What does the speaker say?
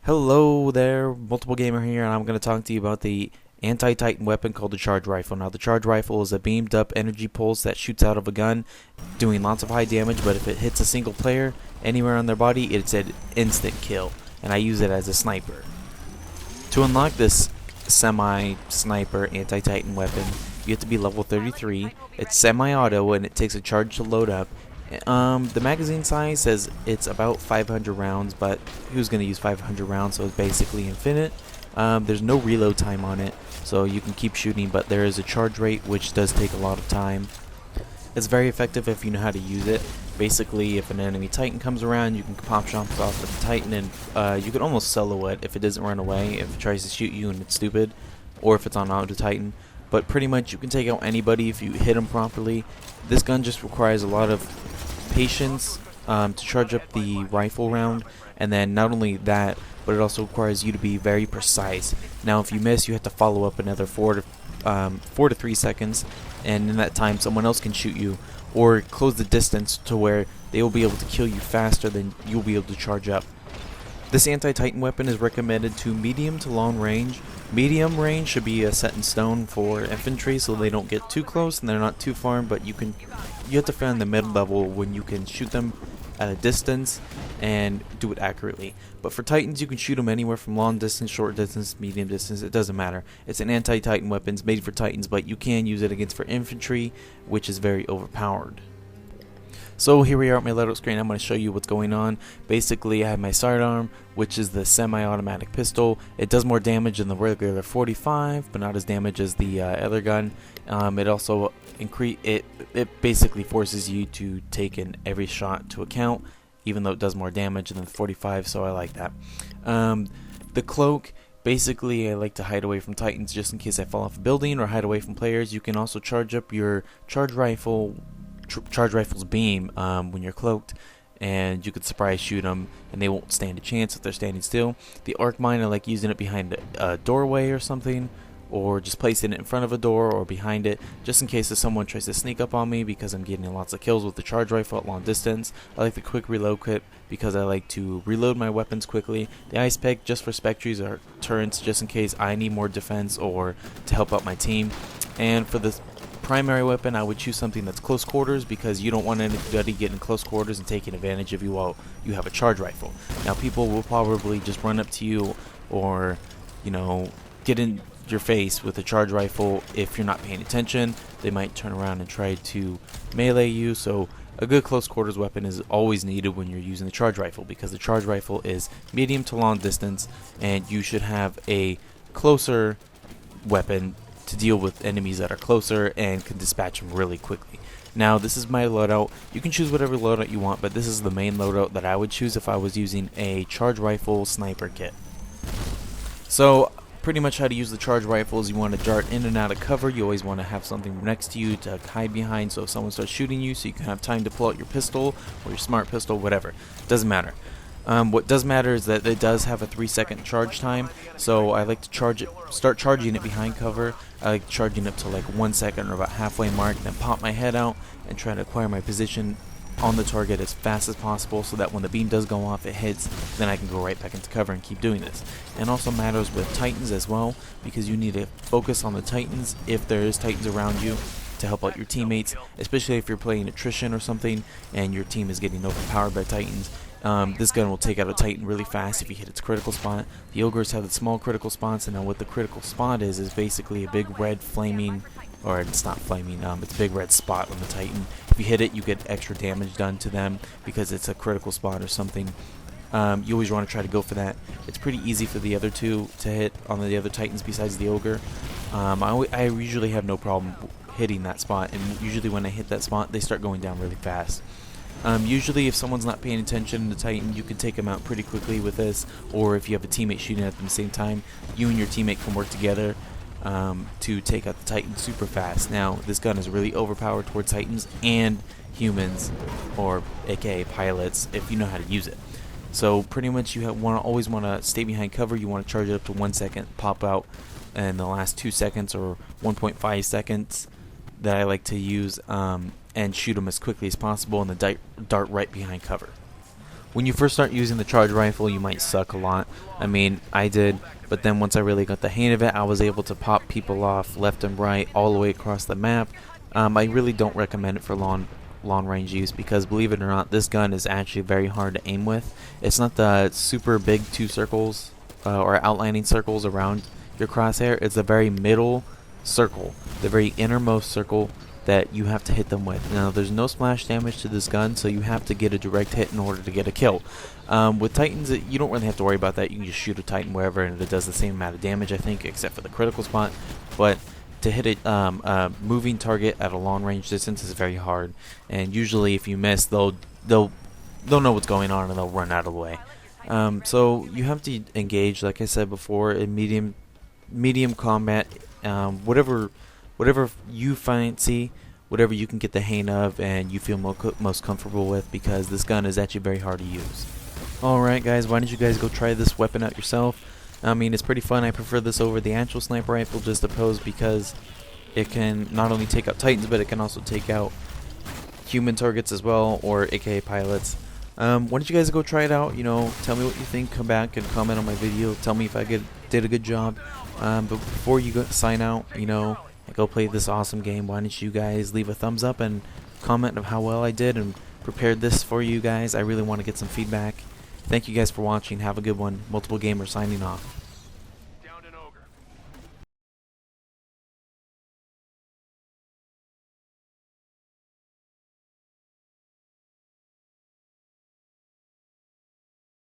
Hello there, Multiple Gamer here, and I'm going to talk to you about the anti-Titan weapon called the Charge Rifle. Now, the Charge Rifle is a beamed up energy pulse that shoots out of a gun, doing lots of high damage, but if it hits a single player anywhere on their body, it's an instant kill, and I use it as a sniper. To unlock this semi-sniper anti-Titan weapon, you have to be level 33. It's semi-auto, and it takes a charge to load up. The magazine size says it's about 500 rounds, but who's going to use 500 rounds, so it's basically infinite. There's no reload time on it, so you can keep shooting, but there is a charge rate, which does take a lot of time. It's very effective if you know how to use it. Basically, if an enemy Titan comes around, you can pop shots off of the Titan, and you can almost solo it if it doesn't run away, if it tries to shoot you and it's stupid, or if it's on auto Titan. But pretty much you can take out anybody if you hit them properly. This gun just requires a lot of patience to charge up the rifle round, and then not only that, but it also requires you to be very precise. Now if you miss, you have to follow up another 4 to 3 seconds, and in that time someone else can shoot you or close the distance to where they will be able to kill you faster than you'll be able to charge up. This anti-Titan weapon is recommended to medium to long range. Medium range should be set in stone for infantry, so they don't get too close and they're not too far, but you have to find the mid-level when you can shoot them at a distance and do it accurately. But for Titans, you can shoot them anywhere from long distance, short distance, medium distance, it doesn't matter. It's an anti-Titan weapon, it's made for Titans, but you can use it against for infantry, which is very overpowered. So here we are at my loadout screen. I'm going to show you what's going on. Basically, I have my sidearm, which is the semi-automatic pistol. It does more damage than the regular 45, but not as damage as the other gun. It also it basically forces you to take in every shot to account, even though it does more damage than the 45. So I like that. The cloak. Basically, I like to hide away from Titans just in case I fall off a building or hide away from players. You can also charge up your charge rifle's beam when you're cloaked, and you could surprise shoot them and they won't stand a chance if they're standing still. The arc mine, I like using it behind a doorway or something, or just placing it in front of a door or behind it, just in case if someone tries to sneak up on me, because I'm getting lots of kills with the charge rifle at long distance. I like the quick reload kit because I like to reload my weapons quickly. The ice pick just for spectres or turrets, just in case I need more defense or to help out my team. And for this primary weapon, I would choose something that's close quarters, because you don't want anybody getting close quarters and taking advantage of you while you have a charge rifle. Now people will probably just run up to you or, get in your face with a charge rifle. If you're not paying attention, they might turn around and try to melee you. So a good close quarters weapon is always needed when you're using the charge rifle, because the charge rifle is medium to long distance, and you should have a closer weapon to deal with enemies that are closer and can dispatch them really quickly. Now this is my loadout. You can choose whatever loadout you want, but this is the main loadout that I would choose if I was using a charge rifle sniper kit. So pretty much how to use the charge rifle is you want to dart in and out of cover. You always want to have something next to you to hide behind, so if someone starts shooting you, so you can have time to pull out your pistol or your smart pistol, whatever. Doesn't matter. What does matter is that it does have a 3-second charge time, so I like to start charging it behind cover. I like charging up to like 1 second or about halfway mark, then pop my head out and try to acquire my position on the target as fast as possible, so that when the beam does go off, it hits, then I can go right back into cover and keep doing this. And also matters with Titans as well, because you need to focus on the Titans if there is Titans around you to help out your teammates, especially if you're playing attrition or something and your team is getting overpowered by Titans. This gun will take out a Titan really fast if you hit its critical spot. The ogres have the small critical spots, and now what the critical spot is basically a big red flaming, or it's not flaming, it's a big red spot on the Titan. If you hit it, you get extra damage done to them because it's a critical spot or something. You always want to try to go for that. It's pretty easy for the other two to hit on the other Titans besides the ogre. I usually have no problem hitting that spot, and usually when I hit that spot, they start going down really fast. Usually if someone's not paying attention to the Titan, you can take them out pretty quickly with this, or if you have a teammate shooting at them at the same time, you and your teammate can work together to take out the Titan super fast. Now this gun is really overpowered towards Titans and humans, or aka pilots, if you know how to use it. So pretty much you always want to stay behind cover. You want to charge it up to 1 second, pop out in the last 2 seconds or 1.5 seconds that I like to use, and shoot them as quickly as possible, and then dart right behind cover. when you first start using the charge rifle, you might suck a lot. I mean, I did, but then once I really got the hang of it, I was able to pop people off left and right all the way across the map. I really don't recommend it for long range use because, believe it or not, this gun is actually very hard to aim with. It's not the super big two circles or outlining circles around your crosshair. It's a very middle circle, the very innermost circle that you have to hit them with. Now, there's no splash damage to this gun, so you have to get a direct hit in order to get a kill. With Titans, you don't really have to worry about that. You can just shoot a Titan wherever, and it does the same amount of damage, I think, except for the critical spot. But to hit a moving target at a long range distance is very hard, and usually if you miss, they'll know what's going on and they'll run out of the way. So you have to engage, like I said before, in medium combat, whatever you fancy, whatever you can get the hang of and you feel most comfortable with, because this gun is actually very hard to use. Alright guys, why don't you guys go try this weapon out yourself? I mean, it's pretty fun. I prefer this over the actual sniper rifle just because it can not only take out Titans, but it can also take out human targets as well, or AKA pilots. Why don't you guys go try it out? You know, tell me what you think. Come back and comment on my video. Tell me if I did a good job. But before you sign out, you know, go play this awesome game, why don't you guys leave a thumbs up and comment of how well I did and prepared this for you guys. I really want to get some feedback. Thank you guys for watching. Have a good one. Multiple Gamer signing off. Downed an ogre.